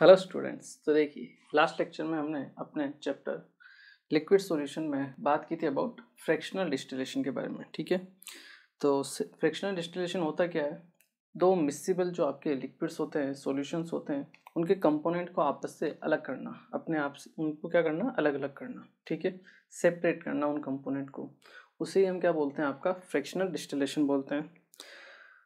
Hello students. तो देखिए, last lecture में हमने अपने चैप्टर लिक्विड सॉल्यूशन में बात की थी अबाउट फ्रैक्शनल डिस्टिलेशन के बारे में। ठीक है, तो फ्रैक्शनल डिस्टिलेशन होता क्या है? दो मिक्सिबल जो आपके लिक्विड्स होते हैं, सॉल्यूशंस होते हैं, उनके कंपोनेंट को आपस से अलग करना, अपने आप से उनको क्या करना, अलग अलग करना। ठीक है, सेपरेट करना उन कंपोनेंट को, उसे हम क्या बोलते हैं, आपका फ्रैक्शनल डिस्टिलेशन बोलते हैं।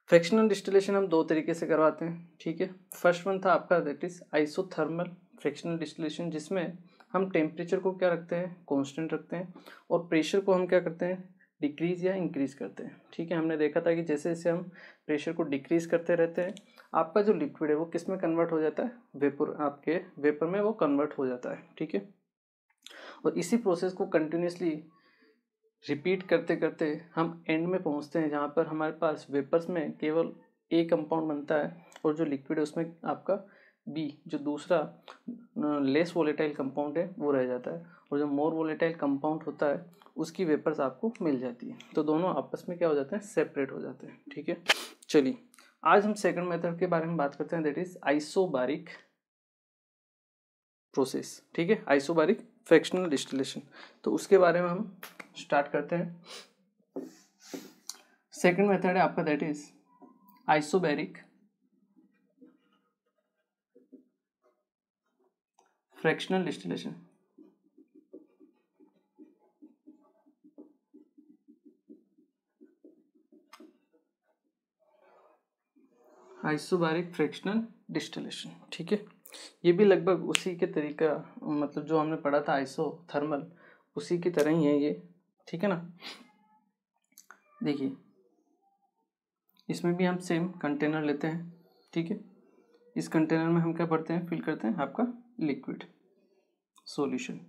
फ्रैक्शनल डिस्टिलेशन हम दो तरीके से करवाते हैं। ठीक है, फर्स्ट वन था आपका that is isothermal fractional distillation, जिसमें हम टेम्परेचर को क्या रखते हैं, कांस्टेंट रखते हैं, और प्रेशर को हम क्या करते हैं, डिक्रीज या इंक्रीज करते हैं। ठीक है, हमने देखा था कि जैसे जैसे हम प्रेशर को डिक्रीज करते रहते हैं, आपका जो लिक्विड है वो किस में कन्वर्ट हो जाता है, वेपर, आपके वेपर में वो कन्वर्ट हो जाता है। ठीक है, और इसी प्रोसेस को कंटिन्यूसली रिपीट करते करते हम एंड में पहुंचते हैं, जहाँ पर हमारे पास वेपर्स में केवल ए कंपाउंड बनता है, और जो लिक्विड है उसमें आपका बी, जो दूसरा लेस वोलेटाइल कंपाउंड है, वो रह जाता है, और जो मोर वोलेटाइल कंपाउंड होता है उसकी वेपर्स आपको मिल जाती है। तो दोनों आपस में क्या हो जाते हैं, सेपरेट हो जाते हैं। ठीक है, चलिए आज हम सेकंड मेथड के बारे में बात करते हैं, दैट इज आइसोबारिक प्रोसेस। ठीक है, आइसोबारिक फ्रैक्शनल डिस्टिलेशन। तो उसके बारे में हम स्टार्ट करते हैं। सेकंड मेथड है आपका that is isobaric fractional distillation. Isobaric fractional distillation. ठीक है, ये भी लगभग उसी के तरीका, मतलब जो हमने पढ़ा था आइसोथर्मल, उसी की तरह ही है ये। ठीक है ना, देखिए इसमें भी हम सेम कंटेनर लेते हैं। ठीक है, इस कंटेनर में हम क्या भरते हैं, फिल करते हैं आपका लिक्विड सॉल्यूशन।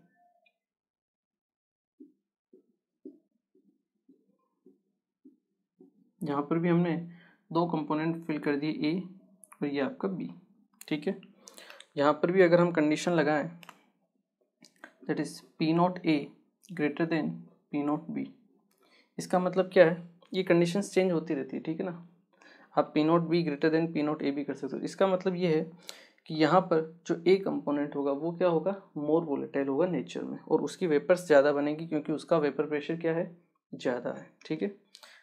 यहाँ पर भी हमने दो कंपोनेंट फिल कर दिए, ए और ये आपका बी। ठीक है, यहाँ पर भी अगर हम कंडीशन लगाएं that is P nought A greater than P not be, इसका मतलब क्या है, ये कंडीशंस चेंज होती रहती है। ठीक है ना, आप P not be greater than P nought ए भी कर सकते हो। इसका मतलब ये है कि यहाँ पर जो ए कंपोनेंट होगा वो क्या होगा, मोर वोलेटाइल होगा नेचर में, और उसकी वेपर्स ज़्यादा बनेगी क्योंकि उसका वेपर प्रेशर क्या है, ज़्यादा है। ठीक है,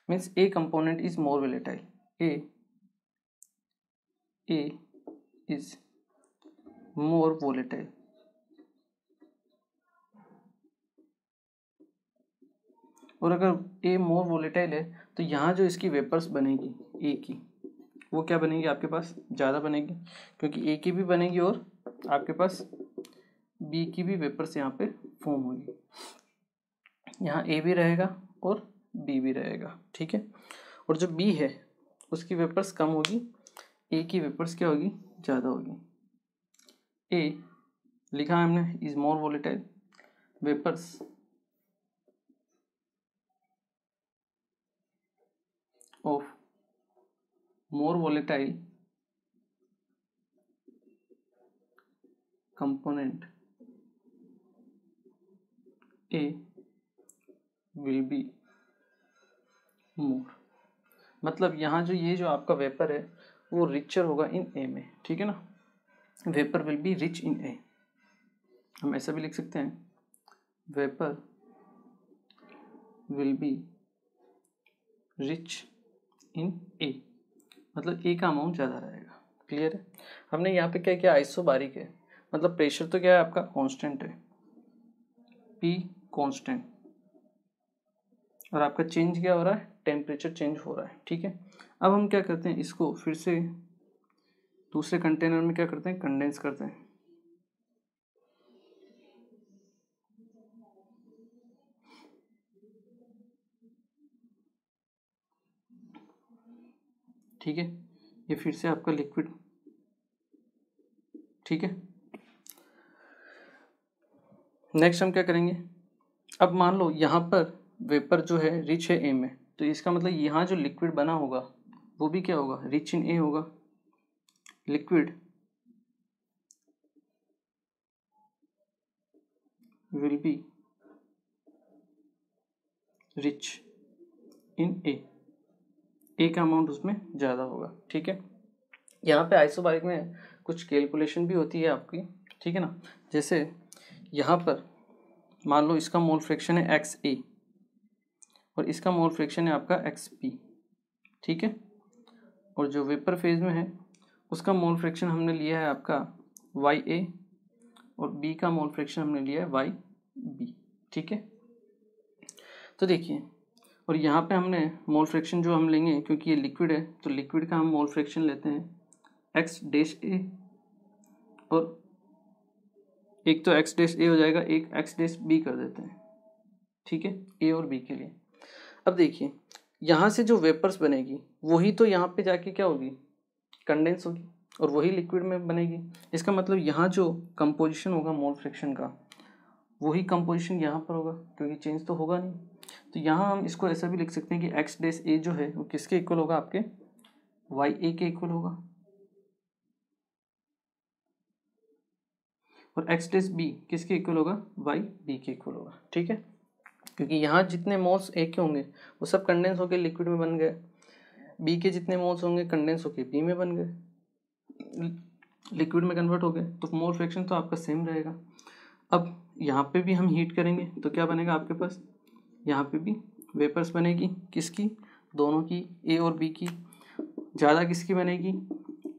means A component is more volatile, A is more volatile. और अगर ए मोर वोलेटाइल है तो यहाँ जो इसकी वेपर्स बनेगी ए की, वो क्या बनेगी, आपके पास ज़्यादा बनेगी, क्योंकि ए की भी बनेगी और आपके पास बी की भी वेपर्स यहाँ पे फॉर्म होगी। यहाँ ए भी रहेगा और बी भी रहेगा। ठीक है, और जो बी है उसकी वेपर्स कम होगी, ए की वेपर्स क्या होगी, ज़्यादा होगी। ए लिखा है हमने is more volatile, vapours of more volatile component A will be more. मतलब यहाँ जो ये जो आपका वेपर है वो रिचर होगा इन ए में। ठीक है ना, vapour will be rich in A. हम ऐसा भी लिख सकते हैं, vapour will be rich in A, मतलब ए का अमाउंट ज़्यादा रहेगा। क्लियर है, हमने यहाँ पे क्या किया, आइसोबारिक है, मतलब प्रेशर तो क्या है आपका कांस्टेंट है, पी कांस्टेंट, और आपका चेंज क्या हो रहा है, टेम्परेचर चेंज हो रहा है। ठीक है, अब हम क्या करते हैं, इसको फिर से दूसरे कंटेनर में क्या करते हैं, कंडेंस करते हैं। ठीक है, ये फिर से आपका लिक्विड। ठीक है, नेक्स्ट हम क्या करेंगे, अब मान लो यहाँ पर वेपर जो है रिच है ए में, तो इसका मतलब यहाँ जो लिक्विड बना होगा वो भी क्या होगा, रिच इन ए होगा। Liquid will be rich in A का अमाउंट उसमें ज़्यादा होगा। ठीक है, यहाँ पे आइसोबारिक में कुछ कैलकुलेशन भी होती है आपकी, ठीक है ना। जैसे यहाँ पर मान लो इसका मोल फ्रैक्शन है XA और इसका मोल फ्रैक्शन है आपका XB, ठीक है। और जो वेपर फेज में है उसका मोल फ्रैक्शन हमने लिया है आपका YA और B का मोल फ्रैक्शन हमने लिया है YB, ठीक है। तो देखिए, और यहाँ पे हमने मोल फ्रैक्शन जो हम लेंगे, क्योंकि ये लिक्विड है तो लिक्विड का हम मोल फ्रैक्शन लेते हैं X-A और एक तो X-A हो जाएगा, एक X-B कर देते हैं, ठीक है, A और B के लिए। अब देखिए यहाँ से जो वेपर्स बनेगी वही तो यहाँ पे जाके क्या होगी, कंडेंस होगी और वही लिक्विड में बनेगी। इसका मतलब यहाँ जो कंपोजिशन होगा मोल फ्रैक्शन का वही कंपोजिशन यहाँ पर होगा, क्योंकि चेंज तो होगा नहीं। तो यहाँ हम इसको ऐसा भी लिख सकते हैं कि X-A जो है वो किसके इक्वल होगा, आपके YA के इक्वल होगा और X-B किसके इक्वल होगा, YB के इक्वल होगा, ठीक है। क्योंकि यहाँ जितने मोल्स ए के होंगे वो सब कंडेंस होकर लिक्विड में बन गए, बी के जितने मोल्स होंगे कंडेंस होकर बी में बन गए, लिक्विड में कन्वर्ट हो गए, तो मोल फ्रैक्शन तो आपका सेम रहेगा। अब यहाँ पे भी हम हीट करेंगे तो क्या बनेगा आपके पास, यहाँ पे भी वेपर्स बनेगी, किसकी, दोनों की, ए और बी की। ज़्यादा किसकी बनेगी,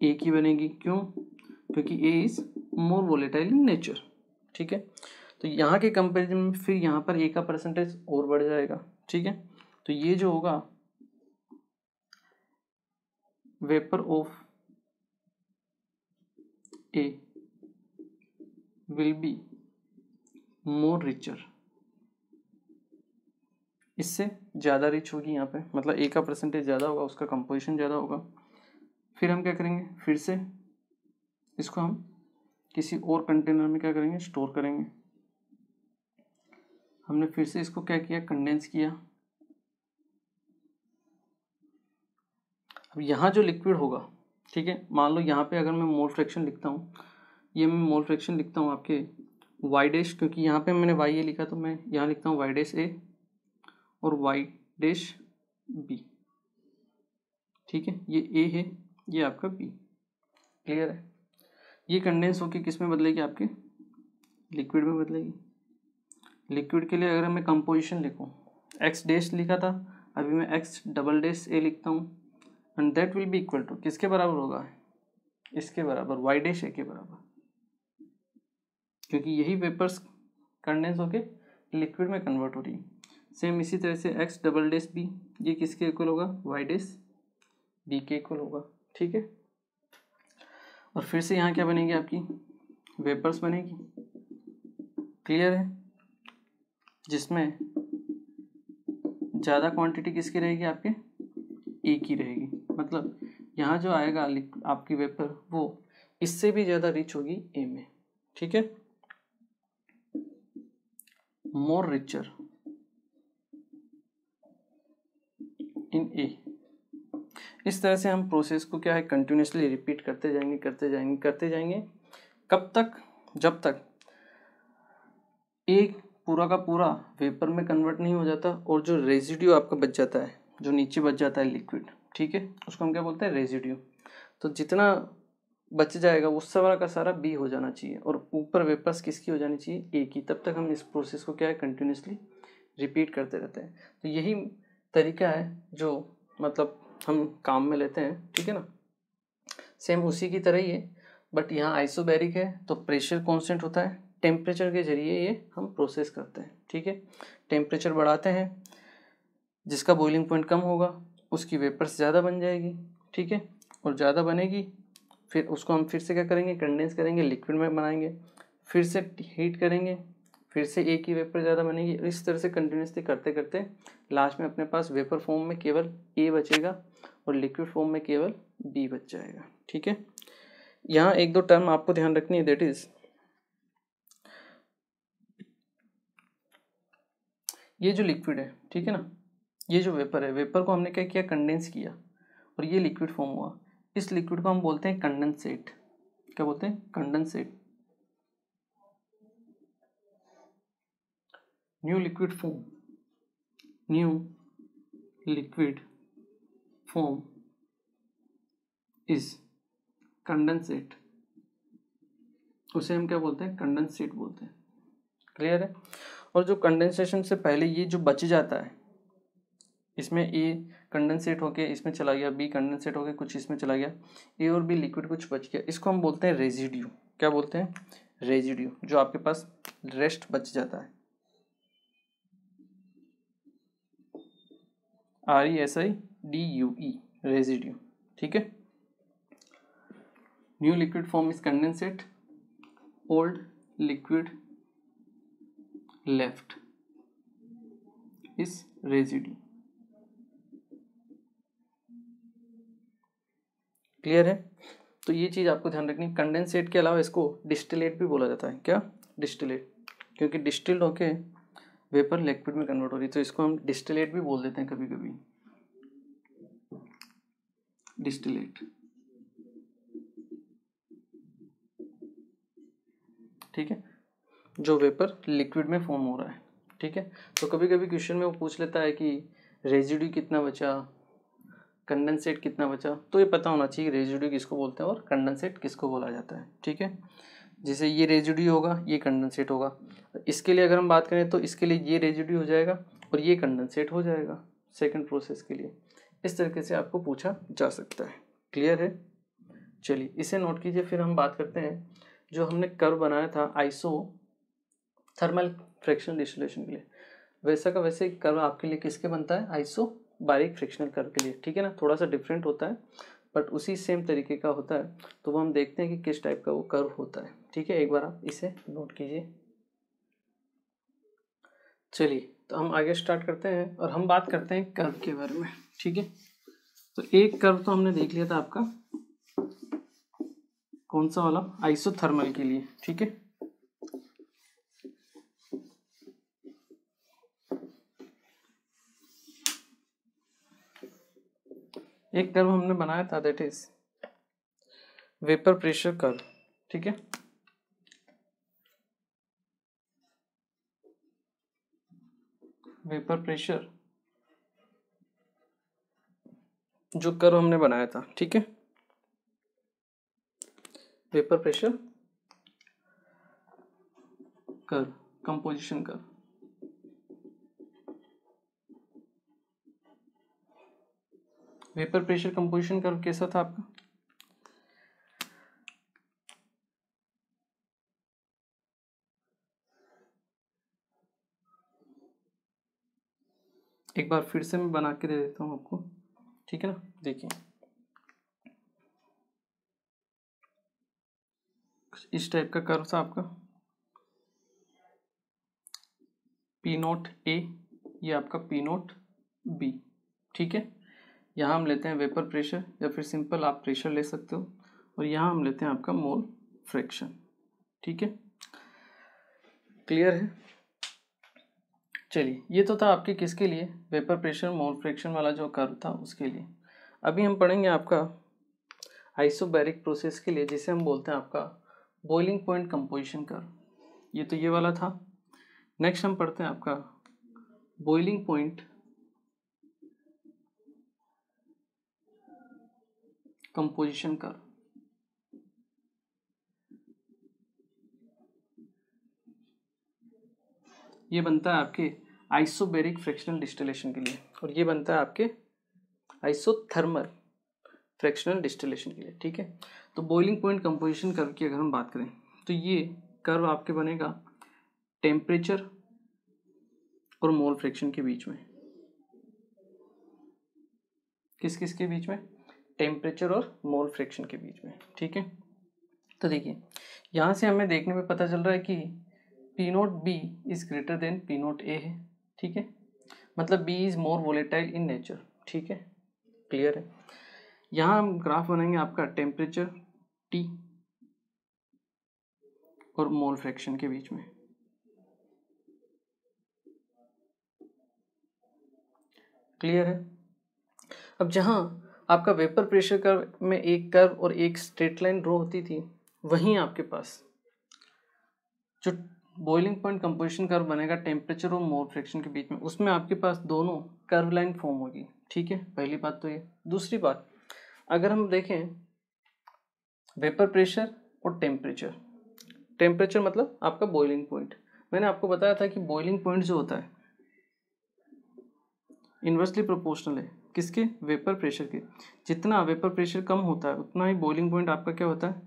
ए की बनेगी। क्यों, क्योंकि A is more volatile in nature, ठीक है। तो यहाँ के कंपेरिजन में फिर यहाँ पर ए का परसेंटेज और बढ़ जाएगा, ठीक है। तो ये जो होगा vapour of A will be more richer, इससे ज़्यादा रिच होगी यहाँ पे, मतलब ए का परसेंटेज ज़्यादा होगा, उसका कंपोजिशन ज़्यादा होगा। फिर हम क्या करेंगे, फिर से इसको हम किसी और कंटेनर में क्या करेंगे, स्टोर करेंगे। हमने फिर से इसको क्या किया, कंडेंस किया। अब यहाँ जो लिक्विड होगा, ठीक है, मान लो यहाँ पे अगर मैं मोल फ्रैक्शन लिखता हूँ, ये मैं मोल फ्रैक्शन लिखता हूँ आपके Y', क्योंकि यहाँ पे मैंने YA लिखा तो मैं यहाँ लिखता हूँ Y'(A) और Y'(B), ठीक है। ये A है, ये आपका B, क्लियर है। ये कंडेंस होके किस में बदलेगी, आपके लिक्विड में बदलेगी। लिक्विड के लिए अगर मैं कंपोजिशन लिखूँ, X' लिखा था, अभी मैं X'(A) लिखता हूँ and that will be equal to किसके बराबर होगा, इसके बराबर, Y'(A) के बराबर, क्योंकि यही वेपर्स कंडेंस होके लिक्विड में कन्वर्ट हो रही है। सेम इसी तरह से X'(B) ये किसके इक्वल होगा, Y'(B) के इक्वल होगा, ठीक है। और फिर से यहाँ क्या बनेगी, आपकी वेपर्स बनेगी, क्लियर है, जिसमें ज़्यादा क्वांटिटी किसकी रहेगी, आपके ए की रहेगी। मतलब यहाँ जो आएगा आपकी वेपर वो इससे भी ज़्यादा रिच होगी ए में, ठीक है, मोर रिचर इन ए। इस तरह से हम प्रोसेस को क्या है, कंटिन्यूसली रिपीट करते जाएंगे करते जाएंगे करते जाएंगे। कब तक, जब तक एक पूरा का पूरा वेपर में कन्वर्ट नहीं हो जाता और जो रेजिड्यू आपका बच जाता है, जो नीचे बच जाता है लिक्विड, ठीक है, उसको हम क्या बोलते हैं, रेजिड्यू। तो जितना बच जाएगा वो सारा का सारा बी हो जाना चाहिए और ऊपर वेपर्स किसकी हो जानी चाहिए, ए की। तब तक हम इस प्रोसेस को क्या है, कंटिन्यूसली रिपीट करते रहते हैं। तो यही तरीका है जो मतलब हम काम में लेते हैं, ठीक है ना। सेम उसी की तरह ही है, बट यहाँ आइसोबैरिक है तो प्रेशर कांस्टेंट होता है, टेम्परेचर के जरिए ये हम प्रोसेस करते हैं, ठीक है। टेम्परेचर बढ़ाते हैं, जिसका बॉइलिंग पॉइंट कम होगा उसकी वेपर्स ज़्यादा बन जाएगी, ठीक है, और ज़्यादा बनेगी फिर उसको हम फिर से क्या करेंगे, कंडेंस करेंगे, लिक्विड में बनाएंगे, फिर से हीट करेंगे, फिर से ए की वेपर ज़्यादा बनेगी। इस तरह से कंटिन्यूसली करते करते लास्ट में अपने पास वेपर फॉर्म में केवल ए बचेगा और लिक्विड फॉर्म में केवल बी बच जाएगा, ठीक है। यहाँ एक दो टर्म आपको ध्यान रखनी है, दैट इज ये जो लिक्विड है, ठीक है ना, ये जो वेपर है, वेपर को हमने क्या किया, कंडेंस किया और ये लिक्विड फॉर्म हुआ। इस लिक्विड को हम बोलते हैं कंडेंसेट। क्या बोलते हैं, condensate. New liquid form, new liquid form is condensate उसे हम क्या बोलते हैं, कंडेंसेट बोलते हैं। क्लियर है। और जो कंडेंसेशन से पहले ये जो बच जाता है, इसमें ए कंडेंसेट होके इसमें चला गया, बी कंडेंसेट होके कुछ इसमें चला गया, ए और बी लिक्विड कुछ बच गया, इसको हम बोलते हैं रेजिड्यू। क्या बोलते हैं, रेजिड्यू, जो आपके पास रेस्ट बच जाता है, RESIDUE, रेजिड्यू। ठीक है। New liquid form is condensate, old liquid left is residue. Clear है। तो ये चीज़ आपको ध्यान रखनी। कंडेंसेट के अलावा इसको डिस्टिलेट भी बोला जाता है। क्या, डिस्टिलेट, क्योंकि डिस्टिल्ड होके वेपर लिक्विड में कन्वर्ट हो रही, तो इसको हम डिस्टिलेट भी बोल देते हैं कभी कभी, डिस्टिलेट। ठीक है, जो वेपर लिक्विड में फॉर्म हो रहा है। ठीक है। तो कभी कभी क्वेश्चन में वो पूछ लेता है कि रेजिड्यू कितना बचा, कंडेंसेट कितना बचा, तो ये पता होना चाहिए रेजिड्यू किसको बोलते हैं और कंडेंसेट किसको बोला जाता है। ठीक है। जैसे ये रेजिड्यू होगा, ये कंडेंसेट होगा। इसके लिए अगर हम बात करें तो इसके लिए ये रेजिड्यू हो जाएगा और ये कंडेंसेट हो जाएगा सेकंड प्रोसेस के लिए। इस तरीके से आपको पूछा जा सकता है। क्लियर है। चलिए इसे नोट कीजिए। फिर हम बात करते हैं जो हमने कर्व बनाया था आइसोथर्मल फ्रैक्शनल डिस्टिलेशन के लिए, वैसा का वैसे कर्व आपके लिए किसके बनता है, आइसोबारिक फ्रैक्शनल कर्व के लिए। ठीक है ना, थोड़ा सा डिफरेंट होता है बट उसी सेम तरीके का होता है। तो वो हम देखते हैं कि किस टाइप का वो कर्व होता है। ठीक है, एक बार आप इसे नोट कीजिए। चलिए तो हम आगे स्टार्ट करते हैं और हम बात करते हैं कर्व के बारे में। ठीक है, तो एक कर्व तो हमने देख लिया था आपका, कौन सा वाला, आइसोथर्मल के लिए। ठीक है, एक कर्व हमने बनाया था, that is vapour pressure curve. ठीक है, वेपर प्रेशर जो कर्व हमने बनाया था। ठीक है, vapour pressure curve, composition curve. Vapour pressure composition curve कैसा था आपका, एक बार फिर से मैं बना के दे देता हूँ आपको। ठीक है ना, देखिए इस टाइप का कर्व था आपका, पी नोट ए, ये आपका पी नोट बी। ठीक है, यहाँ हम लेते हैं वेपर प्रेशर या फिर सिंपल आप प्रेशर ले सकते हो, और यहाँ हम लेते हैं आपका मोल फ्रैक्शन। ठीक है, क्लियर है। चलिए ये तो था आपके किसके लिए, वेपर प्रेशर मोल फ्रैक्शन वाला जो कर्व था उसके लिए। अभी हम पढ़ेंगे आपका आइसोबैरिक प्रोसेस के लिए, जिसे हम बोलते हैं आपका बॉइलिंग पॉइंट कंपोजिशन कर्व। ये तो ये वाला था। नेक्स्ट हम पढ़ते हैं आपका बॉइलिंग पॉइंट कंपोजिशन कर्व। ये बनता है आपके आइसोबैरिक फ्रैक्शनल डिस्टिलेशन के लिए, और ये बनता है आपके आइसोथर्मल फ्रैक्शनल डिस्टिलेशन के लिए। ठीक है, तो बॉइलिंग पॉइंट कंपोजिशन कर्व की अगर हम बात करें तो ये कर्व आपके बनेगा टेम्परेचर और मोल फ्रैक्शन के बीच में। किस किस के बीच में, टेम्परेचर और मोल फ्रैक्शन के बीच में। ठीक है, तो देखिए यहाँ से हमें देखने में पता चल रहा है कि P nought B is greater than P nought A है। ठीक है, मतलब B is more volatile in nature. ठीक है, क्लियर है। यहाँ हम ग्राफ बनाएंगे आपका टेम्परेचर टी और मोल फ्रैक्शन के बीच में। क्लियर है। अब जहाँ आपका वेपर प्रेशर कर्व में एक कर्व और एक स्ट्रेट लाइन ड्रॉ होती थी, वहीं आपके पास जो बॉइलिंग पॉइंट कंपोजिशन कर्व बनेगा टेम्परेचर और मोल फ्रैक्शन के बीच में, उसमें आपके पास दोनों कर्व लाइन फॉर्म होगी। ठीक है, पहली बात तो ये। दूसरी बात, अगर हम देखें वेपर प्रेशर और टेम्परेचर, टेम्परेचर मतलब आपका बॉइलिंग पॉइंट। मैंने आपको बताया था कि बॉइलिंग पॉइंट जो होता है इन्वर्सली प्रोपोर्शनल है किसके, वेपर प्रेशर के। जितना वेपर प्रेशर कम होता है उतना ही बॉइलिंग पॉइंट आपका क्या होता है,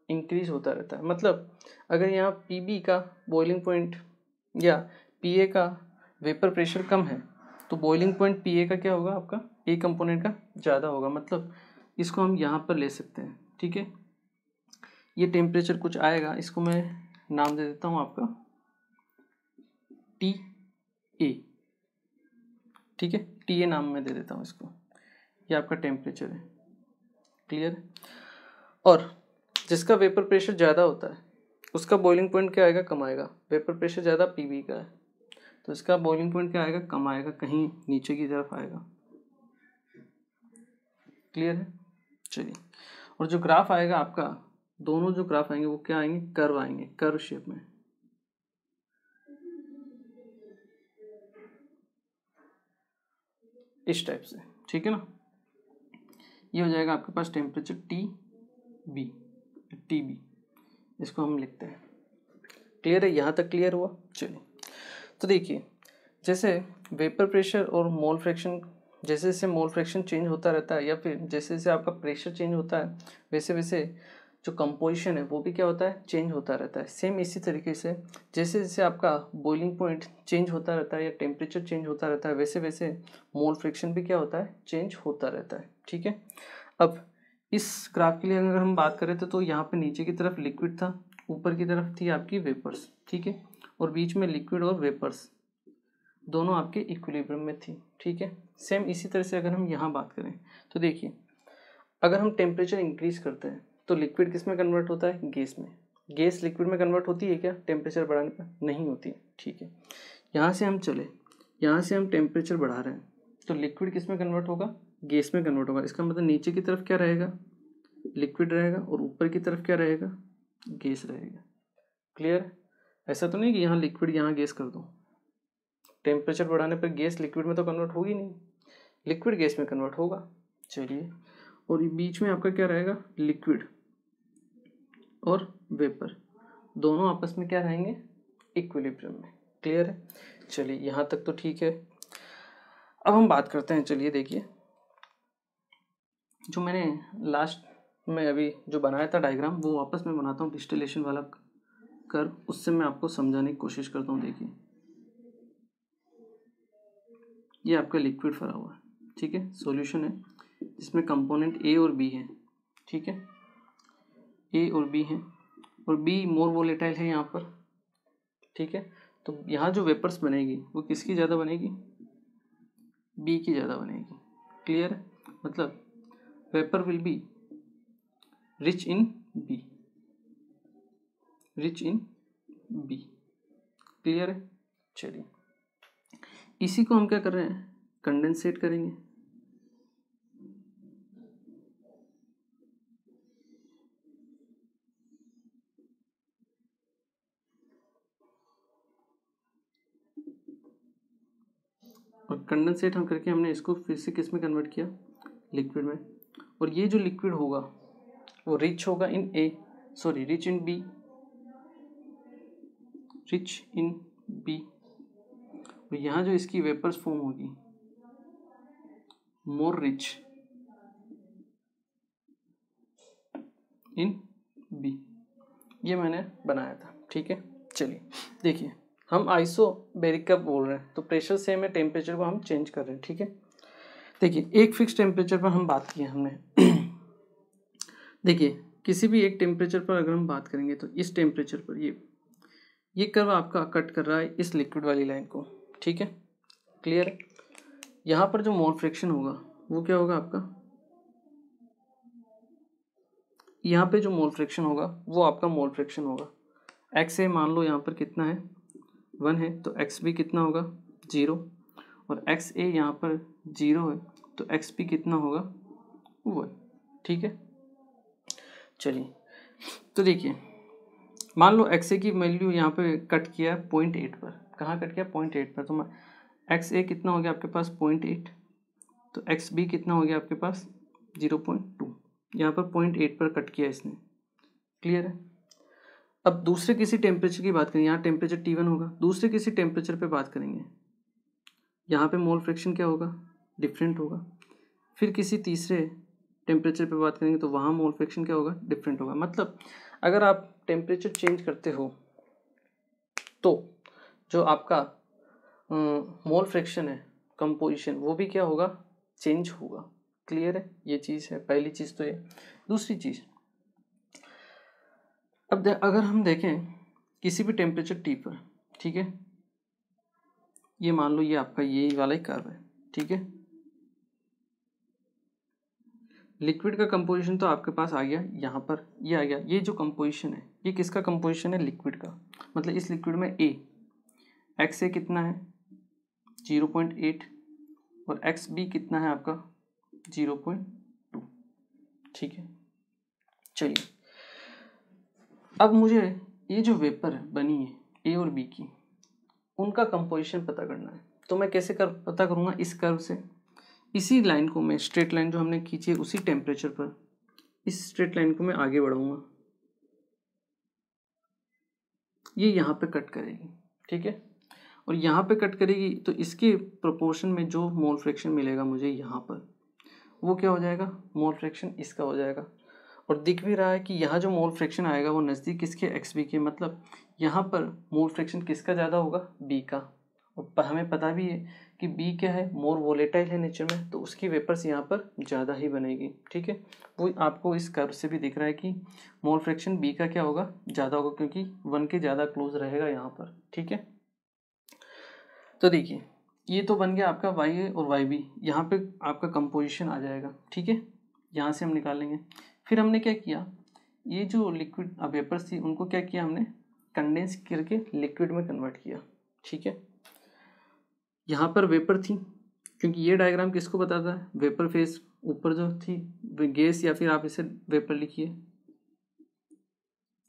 इंक्रीज होता रहता है। मतलब अगर यहाँ पी का बॉइलिंग पॉइंट या पी का वेपर प्रेशर कम है तो बॉइलिंग पॉइंट पी का क्या होगा, आपका ए कंपोनेंट का ज़्यादा होगा। मतलब इसको हम यहाँ पर ले सकते हैं, ठीक है। ये टेम्परेचर कुछ आएगा, इसको मैं नाम दे देता हूँ आपका टी ए, ठीक है, टी ए नाम मैं दे देता हूँ इसको। ये आपका टेम्परेचर है, क्लियर। और जिसका वेपर प्रेशर ज़्यादा होता है उसका बॉइलिंग पॉइंट क्या आएगा, कम आएगा। वेपर प्रेशर ज़्यादा पीवी का है तो इसका बॉइलिंग पॉइंट क्या आएगा, कम आएगा, कहीं नीचे की तरफ आएगा, क्लियर है। चलिए, और जो ग्राफ आएगा आपका, दोनों जो ग्राफ आएंगे वो क्या आएंगे, कर्व आएंगे, कर्व शेप में। इस टाइप से, ठीक है ना। ये हो जाएगा आपके पास टेम्परेचर टी बी, इसको हम लिखते हैं, क्लियर है। यहाँ तक क्लियर हुआ। चलिए, तो देखिए जैसे वेपर प्रेशर और मोल फ्रैक्शन, जैसे जैसे मोल फ्रैक्शन चेंज होता रहता है या फिर जैसे जैसे आपका प्रेशर चेंज होता है वैसे वैसे जो कंपोजिशन है वो भी क्या होता है, चेंज होता रहता है। सेम इसी तरीके से जैसे जैसे आपका बॉइलिंग पॉइंट चेंज होता रहता है या टेम्परेचर चेंज होता रहता है वैसे वैसे मोल फ्रैक्शन भी क्या होता है, चेंज होता रहता है, ठीक है। अब इस ग्राफ के लिए अगर हम बात करें तो यहाँ पे नीचे की तरफ लिक्विड था, ऊपर की तरफ थी आपकी वेपर्स, ठीक है, और बीच में लिक्विड और वेपर्स दोनों आपके इक्विलिब्रियम में थी, ठीक है। सेम इसी तरह से अगर हम यहाँ बात करें तो देखिए, अगर हम टेम्परेचर इंक्रीज करते हैं तो लिक्विड किस में कन्वर्ट होता है, गैस में। गैस लिक्विड में कन्वर्ट होती है क्या टेम्परेचर बढ़ाने पर, नहीं होती है, ठीक है। यहाँ से हम चले, यहाँ से हम टेम्परेचर बढ़ा रहे हैं तो लिक्विड किस में कन्वर्ट होगा, गैस में कन्वर्ट होगा। इसका मतलब नीचे की तरफ क्या रहेगा, लिक्विड रहेगा, और ऊपर की तरफ क्या रहेगा, गैस रहेगा, क्लियर। ऐसा तो नहीं कि यहाँ लिक्विड यहाँ गैस कर दो, टेम्परेचर बढ़ाने पर गैस लिक्विड में तो कन्वर्ट होगी नहीं, लिक्विड गैस में कन्वर्ट होगा। चलिए, और बीच में आपका क्या रहेगा, लिक्विड और वेपर दोनों आपस में क्या रहेंगे, इक्विलिब्रियम में, क्लियर है। चलिए, यहाँ तक तो ठीक है। अब हम बात करते हैं, चलिए देखिए, जो मैंने लास्ट में अभी जो बनाया था डायग्राम वो वापस मैं बनाता हूँ, डिस्टिलेशन वाला कर्व, उससे मैं आपको समझाने की कोशिश करता हूँ। देखिए, ये आपका लिक्विड भरा हुआ है, ठीक है, सॉल्यूशन है जिसमें कंपोनेंट ए और बी है, ठीक है, ए और बी है, और बी मोर वोलेटाइल है यहाँ पर, ठीक है। तो यहाँ जो वेपर्स बनेगी वो किसकी ज़्यादा बनेगी, बी की ज़्यादा बनेगी, क्लियर है। मतलब vapour will be rich in B, rich in B, clear है। चलिए, इसी को हम क्या कर रहे हैं, कंडेंसेट करेंगे। और कंडेंसेट हम करके हमने इसको फिर से किस में कन्वर्ट किया, लिक्विड में। और ये जो लिक्विड होगा वो रिच होगा in A, sorry rich in B, rich in B. और यहाँ जो इसकी वेपर्स फॉर्म होगी मोर रिच इन बी, ये मैंने बनाया था, ठीक है। चलिए देखिए, हम आइसोबैरिक का बोल रहे हैं तो प्रेशर सेम है, टेम्परेचर को हम चेंज कर रहे हैं, ठीक है। देखिए, एक फिक्स टेम्परेचर पर हम बात की हमने देखिए, किसी भी एक टेम्परेचर पर अगर हम बात करेंगे तो इस टेम्परेचर पर ये कर्व आपका कट कर रहा है इस लिक्विड वाली लाइन को, ठीक है, क्लियर है। यहाँ पर जो मोल फ्रैक्शन होगा वो क्या होगा आपका, यहाँ पे जो मोल फ्रैक्शन होगा वो आपका मोल फ्रैक्शन होगा। एक्स ए मान लो यहाँ पर कितना है, 1 है, तो एक्स बी कितना होगा, 0, और एक्स ए यहाँ पर 0 है तो एक्स बी कितना होगा, 1, ठीक है। चलिए, तो देखिए, मान लो एक्स ए की वैल्यू यहाँ पे कट किया 0.8 पर, कहाँ कट किया, 0.8 पर, तो एक्स ए कितना हो गया आपके पास 0.8, तो एक्स बी कितना हो गया आपके पास 0.2, यहाँ पर 0.8 पर कट किया इसने, क्लियर है। अब दूसरे किसी टेम्परेचर की बात करें, यहाँ टेम्परेचर T1 होगा, दूसरे किसी टेम्परेचर पे बात करेंगे, यहाँ पे मोल फ्रैक्शन क्या होगा, डिफरेंट होगा। फिर किसी तीसरे टेम्परेचर पे बात करेंगे तो वहाँ मोल फ्रैक्शन क्या होगा, डिफरेंट होगा। मतलब अगर आप टेम्परेचर चेंज करते हो तो जो आपका मोल फ्रैक्शन है, कंपोजिशन, वो भी क्या होगा, चेंज होगा। क्लियर है, ये चीज़ है, पहली चीज़ तो ये। दूसरी चीज़, अब अगर हम देखें किसी भी टेम्परेचर T पर, ठीक है, ये मान लो ये आपका ये वाला ही कर्व है, ठीक है। लिक्विड का कंपोजिशन तो आपके पास आ गया, यहाँ पर ये आ गया। ये जो कंपोजिशन है ये किसका कंपोजिशन है, लिक्विड का। मतलब इस लिक्विड में एक्स ए कितना है, 0.8, और एक्स बी कितना है आपका, 0.2, ठीक है। चलिए अब मुझे ये जो वेपर बनी है ए और बी की, उनका कंपोजिशन पता करना है। तो मैं कैसे पता करूँगा, इस कर्व से इसी लाइन को मैं, स्ट्रेट लाइन जो हमने खींची है उसी टेम्परेचर पर, इस स्ट्रेट लाइन को मैं आगे बढ़ाऊंगा, ये यहाँ पे कट करेगी, ठीक है। और यहाँ पे कट करेगी तो इसके प्रोपोर्शन में जो मोल फ्रैक्शन मिलेगा मुझे यहाँ पर, वो क्या हो जाएगा, मोल फ्रैक्शन इसका हो जाएगा। और दिख भी रहा है कि यहाँ जो मोल फ्रैक्शन आएगा वो नज़दीक किसके, एक्स बी के। मतलब यहाँ पर मोल फ्रैक्शन किसका ज़्यादा होगा, बी का। और हमें पता भी है कि बी क्या है, मोर वोलेटाइल है नेचर में, तो उसकी वेपर्स यहाँ पर ज़्यादा ही बनेगी, ठीक है। वो आपको इस कर्व से भी दिख रहा है कि मोल फ्रैक्शन बी का क्या होगा, ज़्यादा होगा, क्योंकि 1 के ज़्यादा क्लोज रहेगा यहाँ पर, ठीक है। तो देखिए ये तो बन गया आपका वाई ए और वाई बी, यहाँ पे आपका कंपोजिशन आ जाएगा, ठीक है। यहाँ से हम निकालेंगे। फिर हमने क्या किया, ये जो लिक्विड वेपर्स थी उनको क्या किया हमने, कंडेंस करके लिक्विड में कन्वर्ट किया, ठीक है। यहाँ पर वेपर थी, क्योंकि ये डायग्राम किसको बताता है, वेपर फेज। ऊपर जो थी गैस, या फिर आप इसे वेपर लिखिए,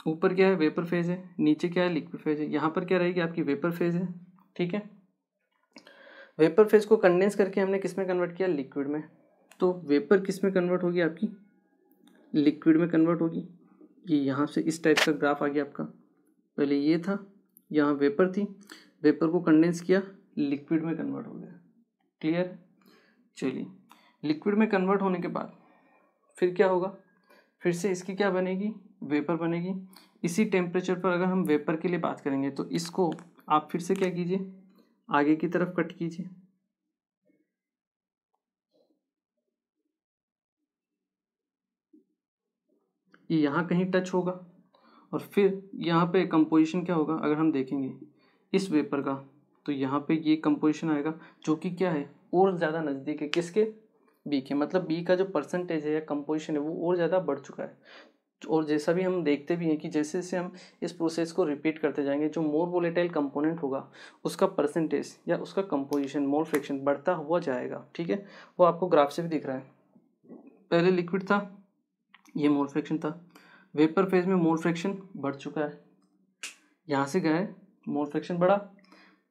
ऊपर क्या है, वेपर फेज है, नीचे क्या है, लिक्विड फेज है। यहाँ पर क्या रहेगी, आपकी वेपर फेज है, ठीक है। वेपर फेज को कंडेंस करके हमने किस में कन्वर्ट किया, लिक्विड में। तो वेपर किस में कन्वर्ट होगी, आपकी लिक्विड में कन्वर्ट होगी। ये यहाँ से इस टाइप का ग्राफ आ गया आपका। पहले ये था, यहाँ वेपर थी, वेपर को कंडेंस किया, लिक्विड में कन्वर्ट हो गया। क्लियर। चलिए लिक्विड में कन्वर्ट होने के बाद फिर क्या होगा, फिर से इसकी क्या बनेगी, वेपर बनेगी। इसी टेम्परेचर पर अगर हम वेपर के लिए बात करेंगे तो इसको आप फिर से क्या कीजिए, आगे की तरफ कट कीजिए। ये यहाँ कहीं टच होगा, और फिर यहाँ पे कंपोजिशन क्या होगा, अगर हम देखेंगे इस वेपर का, तो यहाँ पे ये कंपोजिशन आएगा जो कि क्या है, और ज़्यादा नज़दीक है किसके, बी के। मतलब बी का जो परसेंटेज है या कंपोजिशन है वो और ज़्यादा बढ़ चुका है। और जैसा भी हम देखते भी हैं कि जैसे जैसे हम इस प्रोसेस को रिपीट करते जाएंगे, जो मोर वोलेटाइल कंपोनेंट होगा उसका परसेंटेज या उसका कंपोजिशन, मोल फ्रैक्शन बढ़ता हुआ जाएगा, ठीक है। वो आपको ग्राफ से भी दिख रहा है। पहले लिक्विड था, ये मोल फ्रैक्शन था, वेपर फेज में मोल फ्रैक्शन बढ़ चुका है, यहाँ से गए मोल फ्रैक्शन बढ़ा।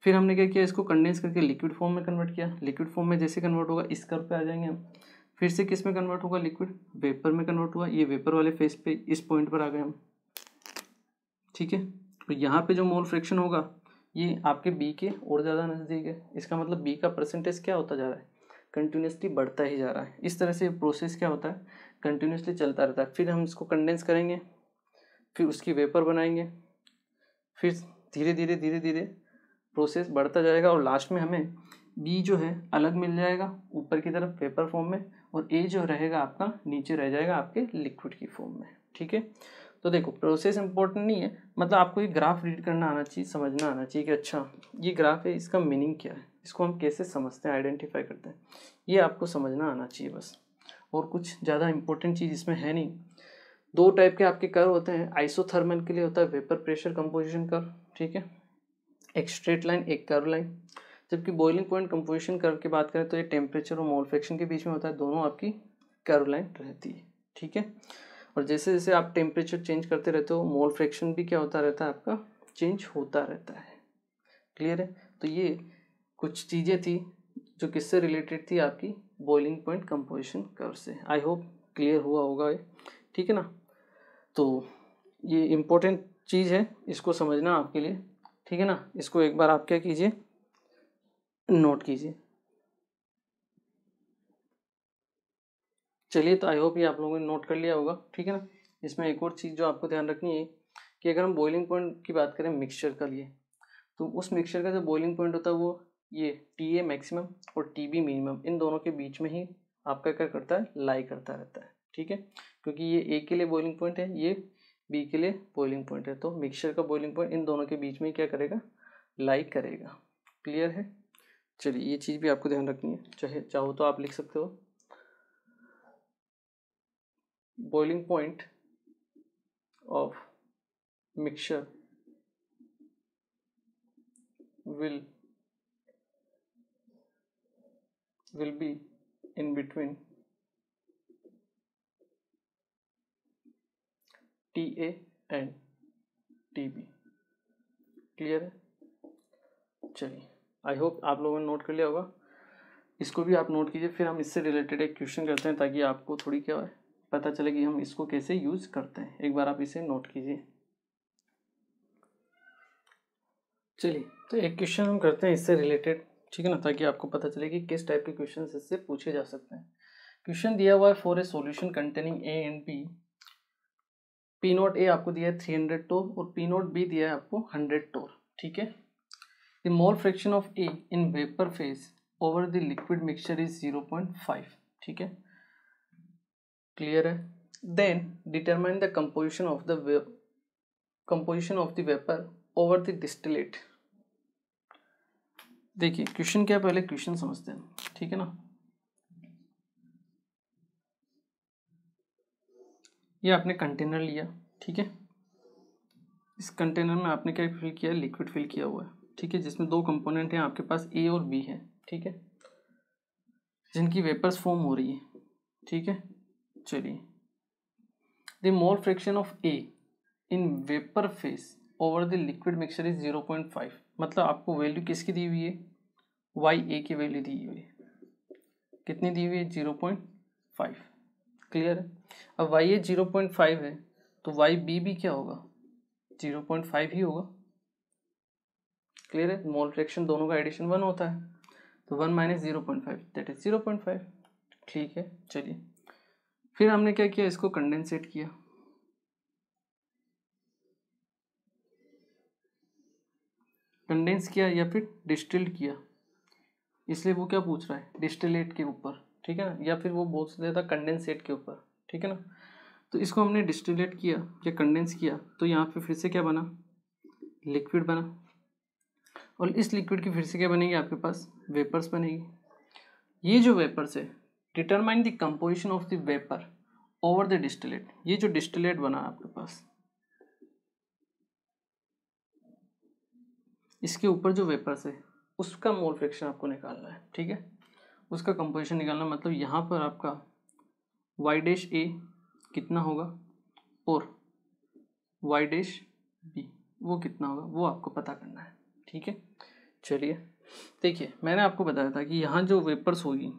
फिर हमने क्या किया, इसको कंडेंस करके लिक्विड फॉर्म में कन्वर्ट किया। लिक्विड फॉर्म में जैसे कन्वर्ट होगा इस कर्व पे आ जाएंगे हम। फिर से किस में कन्वर्ट होगा, लिक्विड वेपर में कन्वर्ट हुआ, ये वेपर वाले फेज पे इस पॉइंट पर आ गए हम, ठीक है। तो यहाँ पे जो मोल फ्रैक्शन होगा ये आपके बी के और ज़्यादा नज़दीक है। इसका मतलब बी का परसेंटेज क्या होता जा रहा है, कंटिन्यूसली बढ़ता ही जा रहा है। इस तरह से प्रोसेस क्या होता है, कंटिन्यूसली चलता रहता है। फिर हम इसको कंडेंस करेंगे, फिर उसकी वेपर बनाएंगे, फिर धीरे धीरे धीरे धीरे प्रोसेस बढ़ता जाएगा, और लास्ट में हमें बी जो है अलग मिल जाएगा ऊपर की तरफ वेपर फॉर्म में, और ए जो रहेगा आपका नीचे रह जाएगा आपके लिक्विड की फॉर्म में, ठीक है। तो देखो प्रोसेस इंपॉर्टेंट नहीं है, मतलब आपको ये ग्राफ रीड करना आना चाहिए, समझना आना चाहिए कि अच्छा ये ग्राफ है, इसका मीनिंग क्या है, इसको हम कैसे समझते हैं, आइडेंटिफाई करते हैं, ये आपको समझना आना चाहिए बस। और कुछ ज़्यादा इंपॉर्टेंट चीज़ इसमें है नहीं। दो टाइप के आपके कर्व होते हैं, आइसोथर्मल के लिए होता है वेपर प्रेशर कंपोजिशन कर्व, ठीक है, एक स्ट्रेट लाइन एक कर्व लाइन। जबकि बॉइलिंग पॉइंट कंपोजिशन कर्व की बात करें तो ये टेम्परेचर और मोल फ्रैक्शन के बीच में होता है, दोनों आपकी कर्व लाइन रहती है, ठीक है। और जैसे जैसे आप टेम्परेचर चेंज करते रहते हो मोल फ्रैक्शन भी क्या होता रहता है, आपका चेंज होता रहता है। क्लियर है। तो ये कुछ चीज़ें थी जो किससे रिलेटेड थी, आपकी बॉइलिंग पॉइंट कंपोजिशन कर्व से। आई होप क्लियर हुआ होगा ये, ठीक है ना। तो ये इम्पोर्टेंट चीज़ है, इसको समझना आपके लिए, ठीक है ना। इसको एक बार आप क्या कीजिए, नोट कीजिए। चलिए, तो आई होप ये आप लोगों ने नोट कर लिया होगा, ठीक है ना। इसमें एक और चीज़ जो आपको ध्यान रखनी है कि अगर हम बॉइलिंग पॉइंट की बात करें मिक्सचर का लिए, तो उस मिक्सचर का जो बॉइलिंग पॉइंट होता है वो ये TA मैक्सिमम और TB मिनिमम, इन दोनों के बीच में ही आपका क्या करता है, लाई करता रहता है, ठीक है। क्योंकि ये A के लिए बॉइलिंग पॉइंट है, ये B के लिए बॉइलिंग पॉइंट है, तो मिक्सचर का बॉइलिंग पॉइंट इन दोनों के बीच में क्या करेगा, लाई करेगा। क्लियर है। चलिए, ये चीज़ भी आपको ध्यान रखनी है, चाहो तो आप लिख सकते हो boiling point of mixture will be in between TA and TB। Clear है। चलिए, आई होप आप लोगों ने नोट कर लिया होगा, इसको भी आप नोट कीजिए। फिर हम इससे रिलेटेड एक क्वेश्चन करते हैं ताकि आपको थोड़ी क्या है पता चले कि हम इसको कैसे यूज़ करते हैं। एक बार आप इसे नोट कीजिए। चलिए, तो एक क्वेश्चन हम करते हैं इससे रिलेटेड, ठीक है ना, ताकि आपको पता चले कि किस टाइप के क्वेश्चन इससे पूछे जा सकते हैं। क्वेश्चन दिया हुआ है for a solution containing A and B, P note A आपको दिया है 300 टोर और P नोट B दिया है आपको 100 टोर, ठीक है। The mole fraction of A in vapour phase over the liquid mixture is 0.5, ठीक है। क्लियर है। Then determine the composition of the vapour over the distillate. देखिए क्वेश्चन क्या है, पहले क्वेश्चन समझते हैं, ठीक है ना। ये आपने कंटेनर लिया, ठीक है। इस कंटेनर में आपने क्या फिल किया है, लिक्विड फिल किया हुआ है, ठीक है, जिसमें दो कंपोनेंट हैं आपके पास, A और B है, ठीक है, जिनकी वेपर्स फॉर्म हो रही है, ठीक है। चलिए, the mole fraction of A in vapour phase over the liquid mixture is 0.5, मतलब आपको वैल्यू किसकी दी हुई है, YA की वैल्यू दी हुई है, कितनी दी हुई है, 0.5। क्लियर है। अब YA 0.5 है तो YB भी क्या होगा, 0.5 ही होगा। क्लियर है। मोल फ्रैक्शन दोनों का एडिशन 1 होता है, तो 1 माइनस 0.5 दैट इज 0.5, ठीक है। चलिए, फिर हमने क्या किया, इसको कंडेंसेट किया, कंडेंस किया या फिर डिस्टिल्ड किया, इसलिए वो क्या पूछ रहा है, डिस्टिलेट के ऊपर, ठीक है ना, या फिर वो बोल सकता था कंडेंसेट के ऊपर, ठीक है ना। तो इसको हमने डिस्टिलेट किया या कंडेंस किया, तो यहाँ पे फिर से क्या बना, लिक्विड बना, और इस लिक्विड की फिर से क्या बनेगी, आपके पास वेपर्स बनेगी। ये जो वेपर्स है, determine the composition of the vapour over the distillate, ये जो डिस्टिलेट बना आपके पास, इसके ऊपर जो वेपर्स है उसका मोल फ्रैक्शन आपको निकालना है, ठीक है, उसका कंपोजिशन निकालना, मतलब यहाँ पर आपका Y' A कितना होगा और Y' B वो कितना होगा, वो आपको पता करना है, ठीक है। चलिए, देखिए मैंने आपको बताया था कि यहाँ जो वेपर्स होगी,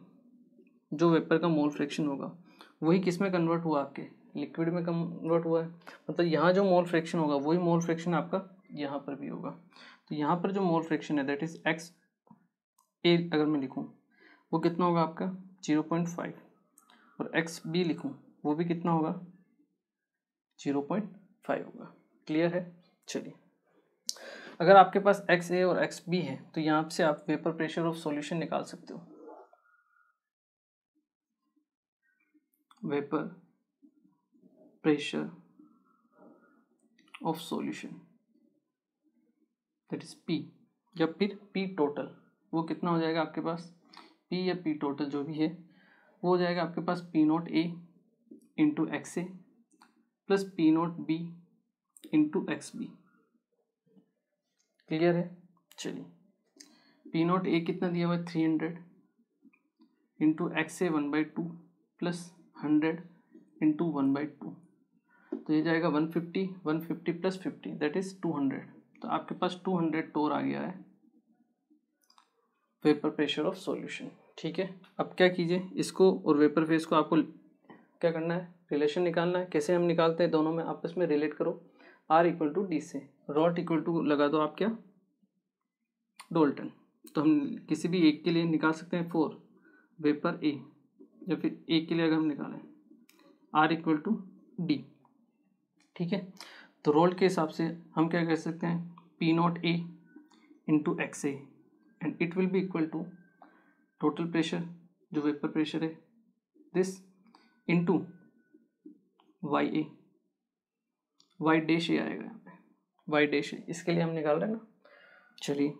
जो वेपर का मोल फ्रैक्शन होगा वही किस में कन्वर्ट हुआ, आपके लिक्विड में कन्वर्ट हुआ है, मतलब यहाँ जो मोल फ्रैक्शन होगा वही मोल फ्रैक्शन आपका यहाँ पर भी होगा। तो यहाँ पर जो मोल फ्रैक्शन है दैट इज XA अगर मैं लिखूँ वो कितना होगा आपका 0.5, और XB लिखूँ वो भी कितना होगा 0.5 होगा। क्लियर है। चलिए, अगर आपके पास XA और XB है तो यहाँ से आप वेपर प्रेशर ऑफ सॉल्यूशन निकाल सकते हो, vapour pressure of solution that is P, या फिर P टोटल, वो कितना हो जाएगा आपके पास, P या P टोटल जो भी है वो हो जाएगा आपके पास P note A into XA plus P note B into XB। Clear है। चलिए, P नोट A कितना दिया हुआ है 300 इंटू XA 1/2 प्लस 100 इंटू 1/2, तो ये जाएगा 150, 150 प्लस 50 दैट इज 200, तो आपके पास 200 टोर आ गया है वेपर प्रेशर ऑफ सॉल्यूशन, ठीक है। अब क्या कीजिए, इसको और वेपर फेज को आपको क्या करना है, रिलेशन निकालना है। कैसे हम निकालते हैं, दोनों में आपस में रिलेट करो, R इक्वल टू डी से रॉट इक्वल टू लगा दो आप क्या डाल्टन, तो हम किसी भी एक के लिए निकाल सकते हैं फॉर वेपर ए, या फिर एक के लिए अगर हम निकालें R इक्वल टू डी, ठीक है। तो रोल्ट के हिसाब से हम क्या कह सकते हैं P nought A into X A and it will be equal to total pressure जो वेपर प्रेशर है this into Y A, Y dash A आएगा यहाँ पे, वाई डैश ए इसके लिए हम निकाल रहे हैं ना। चलिए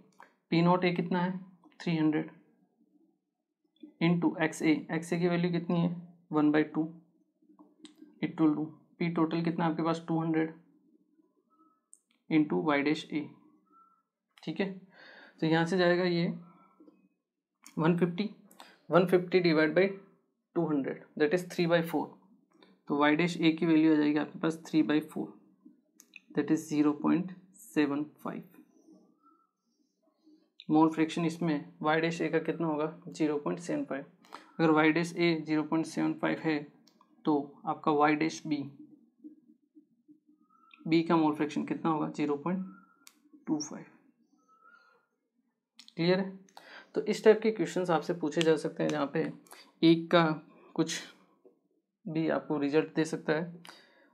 पी नॉट ए कितना है 300 इंटू एक्स ए की वैल्यू कितनी है 1/2, it will do P total कितना आपके पास 200 इंटू वाई डैश ए, ठीक है। तो यहाँ से जाएगा ये 150 डिवाइड बाई 200 दैट इज 3/4, तो वाई डैश ए की वैल्यू आ जाएगी आपके पास 3/4 दैट इज 0.75 मोल फ्रैक्शन। इसमें वाई डैश ए का कितना होगा 0.75, अगर वाई डैश ए 0.75 है तो आपका वाई डैश बी का मोल फ्रैक्शन कितना होगा 0.25। क्लियर है। तो इस टाइप के क्वेश्चंस आपसे पूछे जा सकते हैं जहाँ पे एक का कुछ भी आपको रिजल्ट दे सकता है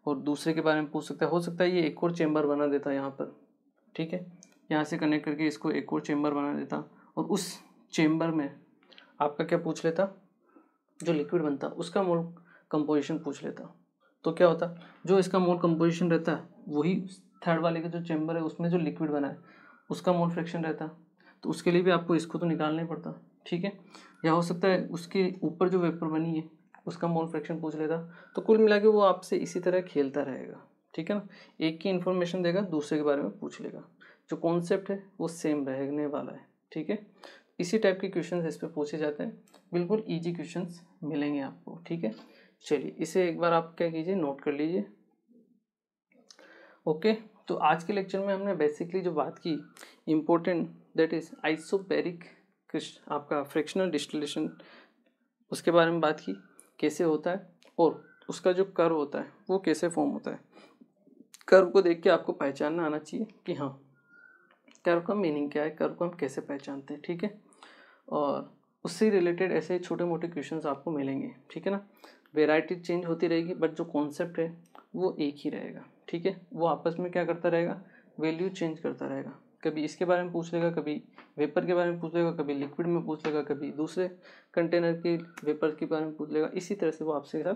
और दूसरे के बारे में पूछ सकता है। हो सकता है ये एक और चेम्बर बना देता है यहाँ पर, ठीक है, यहाँ से कनेक्ट करके इसको एक और चेम्बर बना देता और उस चेम्बर में आपका क्या पूछ लेता, जो लिक्विड बनता उसका मोल कंपोजिशन पूछ लेता। तो क्या होता, जो इसका मोल कंपोजिशन रहता है वही थर्ड वाले का जो चेम्बर है उसमें जो लिक्विड बना है उसका मोल फ्रैक्शन रहता, तो उसके लिए भी आपको इसको तो निकालना ही पड़ता, ठीक है। या हो सकता है उसके ऊपर जो वेपर बनी है उसका मोल फ्रैक्शन पूछ लेता। तो कुल मिला के वो आपसे इसी तरह खेलता रहेगा, ठीक है ना। एक की इन्फॉर्मेशन देगा दूसरे के बारे में पूछ लेगा, जो कॉन्सेप्ट है वो सेम रहने वाला है, ठीक है। इसी टाइप के क्वेश्चंस इस पे पूछे जाते हैं, बिल्कुल इजी क्वेश्चंस मिलेंगे आपको, ठीक है। चलिए इसे एक बार आप क्या कीजिए नोट कर लीजिए। ओके, तो आज के लेक्चर में हमने बेसिकली जो बात की इम्पोर्टेंट दैट इज आइसोबैरिक आपका फ्रैक्शनल डिस्टिलेशन, उसके बारे में बात की कैसे होता है और उसका जो कर्व होता है वो कैसे फॉर्म होता है। कर्व को देख के आपको पहचानना आना चाहिए कि हाँ कर्व का मीनिंग क्या है, कर्व को हम कैसे पहचानते हैं, ठीक है। और उससे रिलेटेड ऐसे छोटे मोटे क्वेश्चंस आपको मिलेंगे, ठीक है ना। वेराइटी चेंज होती रहेगी बट जो कॉन्सेप्ट है वो एक ही रहेगा, ठीक है। वो आपस में क्या करता रहेगा, वैल्यू चेंज करता रहेगा, कभी इसके बारे में पूछ लेगा, कभी वेपर के बारे में पूछ लेगा, कभी लिक्विड में पूछ लेगा, कभी दूसरे कंटेनर के वेपर के बारे में पूछ लेगा। इसी तरह से वो आपसे साथ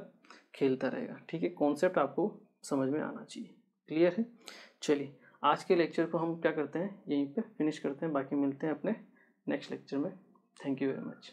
खेलता रहेगा, ठीक है। कॉन्सेप्ट आपको समझ में आना चाहिए। क्लियर है। चलिए आज के लेक्चर को हम क्या करते हैं यहीं पे फिनिश करते हैं, बाकी मिलते हैं अपने नेक्स्ट लेक्चर में। Thank you very much.